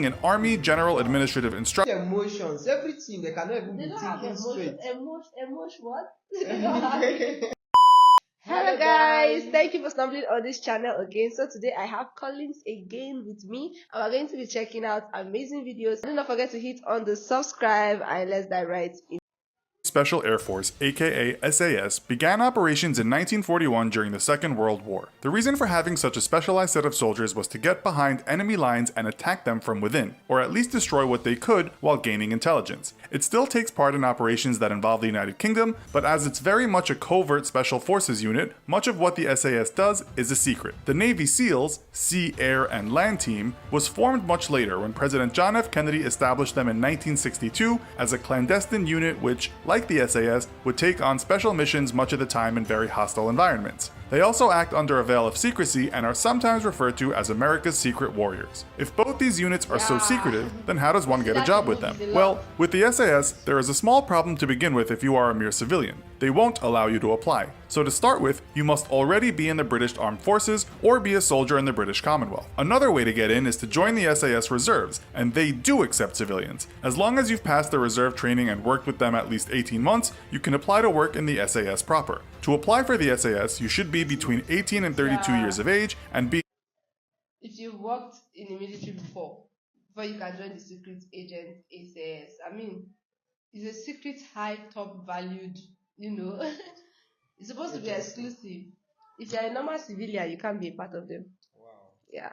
an Army General Administrative Instruction. Emotions, everything, they cannot even be thinking straight. Emotion what? Hello guys, thank you for stumbling on this channel again. So today I have Collins again with me, and we're going to be checking out amazing videos. Do not forget to hit on the subscribe, and let's dive right in. Special Air Force, aka SAS, began operations in 1941 during the Second World War. The reason for having such a specialized set of soldiers was to get behind enemy lines and attack them from within, or at least destroy what they could while gaining intelligence. It still takes part in operations that involve the United Kingdom, but as it's very much a covert special forces unit, much of what the SAS does is a secret. The Navy SEALs, Sea, Air, and Land Team, was formed much later when President John F. Kennedy established them in 1962 as a clandestine unit which, like the SAS, would take on special missions much of the time in very hostile environments. They also act under a veil of secrecy and are sometimes referred to as America's Secret Warriors. If both these units are so secretive, then how does one get a job with them? Well, with the SAS, there is a small problem to begin with if you are a mere civilian. They won't allow you to apply. So to start with, you must already be in the British Armed Forces or be a soldier in the British Commonwealth. Another way to get in is to join the SAS Reserves, and they do accept civilians. As long as you've passed the reserve training and worked with them at least 18 months, you can apply to work in the SAS proper. To apply for the SAS, you should be between 18 and 32 years of age and be... If you've worked in the military before you can join the secret agent SAS. I mean, it's a secret high top valued, it's supposed to be exclusive. If you're a normal civilian, you can't be a part of them. Wow. Yeah.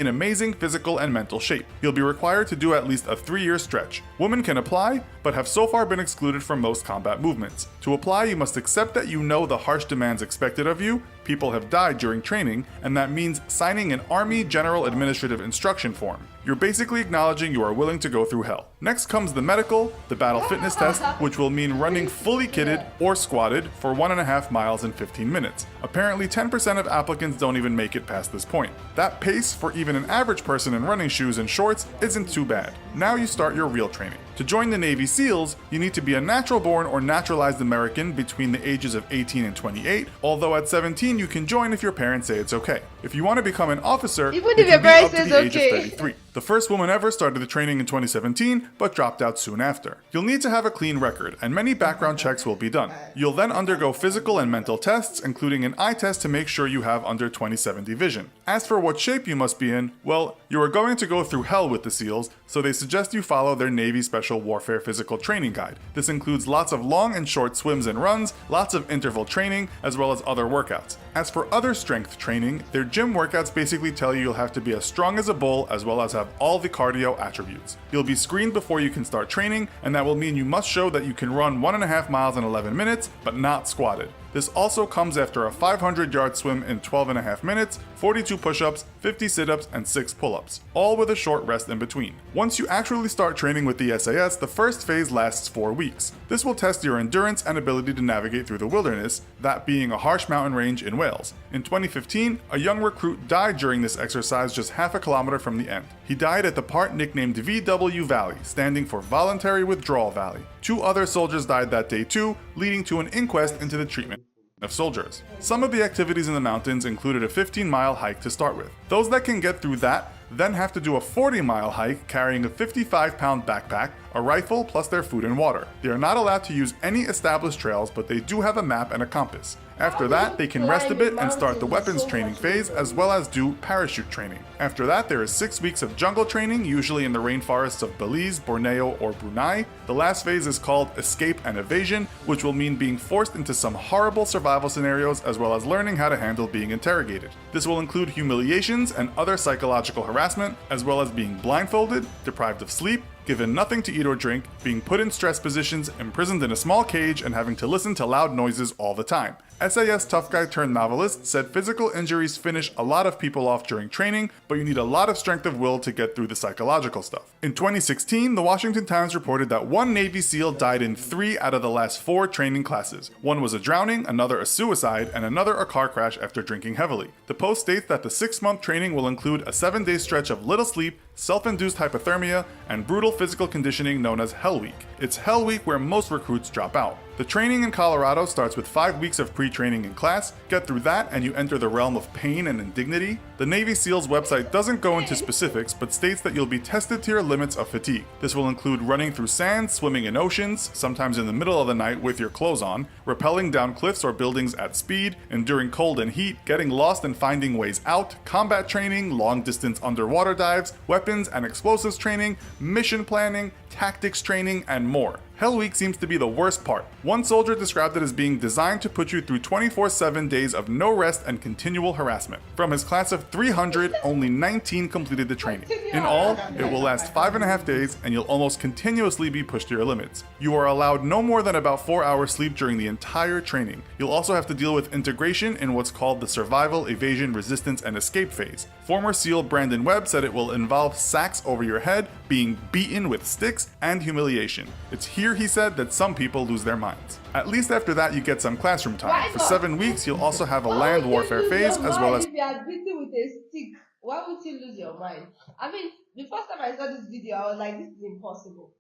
in amazing physical and mental shape. You'll be required to do at least a 3-year stretch. Women can apply, but have so far been excluded from most combat movements. To apply, you must accept that you know the harsh demands expected of you, people have died during training, and that means signing an Army General Administrative Instruction form. You're basically acknowledging you are willing to go through hell. Next comes the medical, the battle fitness test, which will mean running fully kitted or squatted for 1.5 miles in 15 minutes. Apparently 10% of applicants don't even make it past this point. That pace for even an average person in running shoes and shorts isn't too bad. Now you start your real training. To join the Navy SEALs, you need to be a natural-born or naturalized American between the ages of 18 and 28, although at 17 you can join if your parents say it's okay. If you want to become an officer, even you if your can be up parents to says the age okay. of 33. The first woman ever started the training in 2017, but dropped out soon after. You'll need to have a clean record, and many background checks will be done. You'll then undergo physical and mental tests, including an eye test to make sure you have under 20/70 vision. As for what shape you must be in, well, you are going to go through hell with the SEALs, so they suggest you follow their Navy Special Warfare Physical Training Guide. This includes lots of long and short swims and runs, lots of interval training, as well as other workouts. As for other strength training, their gym workouts basically tell you you'll have to be as strong as a bull as well as have all the cardio attributes. You'll be screened before you can start training, and that will mean you must show that you can run 1.5 miles in 11 minutes, but not squatted. This also comes after a 500-yard swim in 12.5 minutes, 42 push-ups, 50 sit-ups, and 6 pull-ups, all with a short rest in between. Once you actually start training with the SAS, the first phase lasts 4 weeks. This will test your endurance and ability to navigate through the wilderness, that being a harsh mountain range in Wales. In 2015, a young recruit died during this exercise just half a kilometer from the end. He died at the part nicknamed VW Valley, standing for Voluntary Withdrawal Valley. 2 other soldiers died that day too, leading to an inquest into the treatment of soldiers. Some of the activities in the mountains included a 15-mile hike to start with. Those that can get through that then have to do a 40-mile hike carrying a 55-pound backpack, a rifle, plus their food and water. They are not allowed to use any established trails, but they do have a map and a compass. After that, they can rest a bit and start the weapons training phase, as well as do parachute training. After that, there is 6 weeks of jungle training, usually in the rainforests of Belize, Borneo, or Brunei. The last phase is called escape and evasion, which will mean being forced into some horrible survival scenarios, as well as learning how to handle being interrogated. This will include humiliations and other psychological harassment, as well as being blindfolded, deprived of sleep, given nothing to eat or drink, being put in stress positions, imprisoned in a small cage, and having to listen to loud noises all the time. SAS tough guy turned novelist said physical injuries finish a lot of people off during training, but you need a lot of strength of will to get through the psychological stuff. In 2016, the Washington Times reported that 1 Navy SEAL died in 3 out of the last 4 training classes. One was a drowning, another a suicide, and another a car crash after drinking heavily. The Post states that the 6-month training will include a 7-day stretch of little sleep, self-induced hypothermia, and brutal physical conditioning known as Hell Week. It's Hell Week where most recruits drop out. The training in Colorado starts with 5 weeks of pre-training in class. Get through that and you enter the realm of pain and indignity. The Navy SEALs website doesn't go into specifics, but states that you'll be tested to your limits of fatigue. This will include running through sand, swimming in oceans, sometimes in the middle of the night with your clothes on, rappelling down cliffs or buildings at speed, enduring cold and heat, getting lost and finding ways out, combat training, long-distance underwater dives, weapons and explosives training, mission planning, tactics training, and more. Hell Week seems to be the worst part. One soldier described it as being designed to put you through 24/7 days of no rest and continual harassment. From his class of 300, only 19 completed the training. In all, it will last 5.5 days and you'll almost continuously be pushed to your limits. You are allowed no more than about 4 hours sleep during the entire training. You'll also have to deal with integration in what's called the survival, evasion, resistance, and escape phase. Former SEAL Brandon Webb said it will involve sacks over your head, being beaten with sticks, and humiliation. It's here, he said, that some people lose their minds. At least after that you get some classroom time. For 7 weeks you'll also have a land warfare phase as well as... If you are beaten with a stick, why would you lose your mind? I mean, the first time I saw this video, I was like, this is impossible.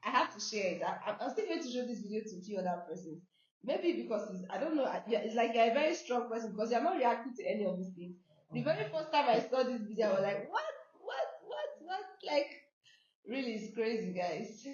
I have to share it. I'm still going to show this video to a few other persons. Maybe because I don't know, it's like you're a very strong person because you're not reacting to any of these things. The very first time I saw this video, I was like, what? Like, really, it's crazy, guys.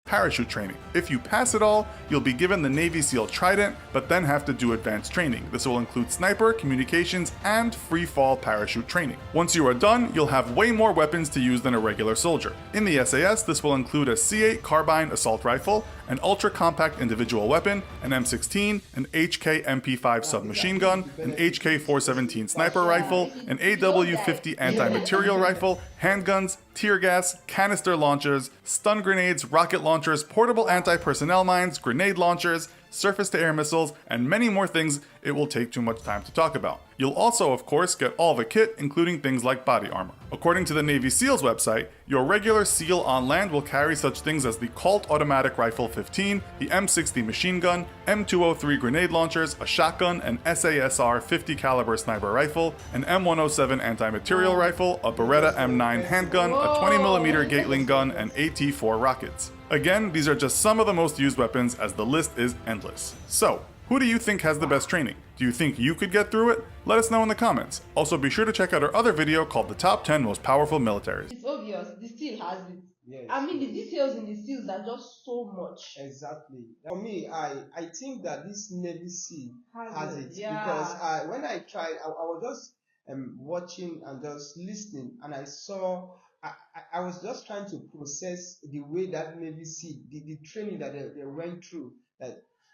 Parachute training. If you pass it all, you'll be given the Navy SEAL Trident, but then have to do advanced training. This will include sniper, communications, and free fall parachute training. Once you are done, you'll have way more weapons to use than a regular soldier. In the SAS, this will include a C8 carbine assault rifle, an ultra-compact individual weapon, an M16, an HK MP5 submachine gun, an HK 417 sniper rifle, an AW50 anti-material rifle, handguns, tear gas, canister launchers, stun grenades, rocket launchers, portable anti-personnel mines, grenade launchers, surface-to-air missiles, and many more things it will take too much time to talk about. You'll also, of course, get all the kit, including things like body armor. According to the Navy SEALs website, your regular SEAL on land will carry such things as the Colt Automatic Rifle 15, the M60 machine gun, M203 grenade launchers, a shotgun, an SASR 50 caliber sniper rifle, an M107 anti-material rifle, a Beretta M9 handgun, a 20mm Gatling gun, and AT-4 rockets. Again, these are just some of the most used weapons, as the list is endless. So, who do you think has the best training? Do you think you could get through it? Let us know in the comments. Also, be sure to check out our other video called The Top 10 Most Powerful Militaries. It's obvious, the SEAL has it. Yes. I mean, the details in the SEALs are just so much. Exactly. For me, I think that this Navy SEAL has it. Yeah. Because when I tried, I was just watching and just listening, and I saw, I was just trying to process the way that Navy SEAL, the training that they went through.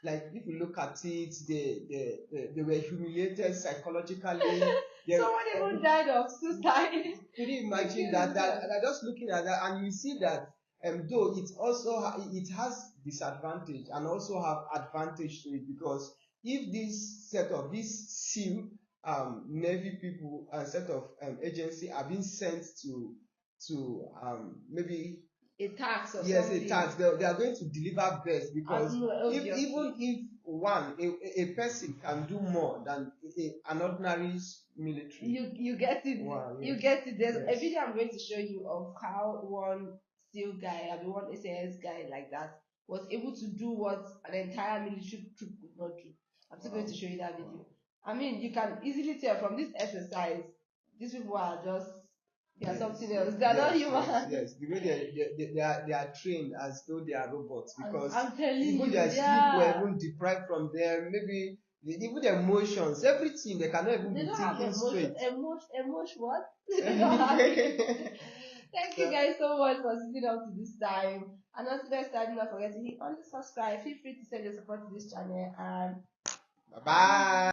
Like if you look at it, they were humiliated psychologically. Someone even died of suicide. Could you imagine that? And just looking at that, and you see that though it also it has disadvantage and also have advantage to it, because if this set of this SEAL Navy people and set of agency are being sent to maybe a tax or yes, something. a tax. They are going to deliver best, because even if a person can do more than an ordinary military. You get it. Wow, yes. You get it. There's Yes. a video I'm going to show you of how one SEAL guy, one SAS guy like that, was able to do what an entire military troop could not do. I'm still going to show you that video. I mean, you can easily tell from this exercise, these people are just, they are something else. They are not human. Yes, the way they are trained as though they are robots, because I'm telling even you, their sleep were even deprived from them. Maybe even their emotions, everything, they cannot even be thinking straight. Emotion what? They don't have it. Thank you guys so much for sitting up to this time. And until next time, do not forget to hit on the subscribe. Feel free to send your support to this channel, and Bye bye.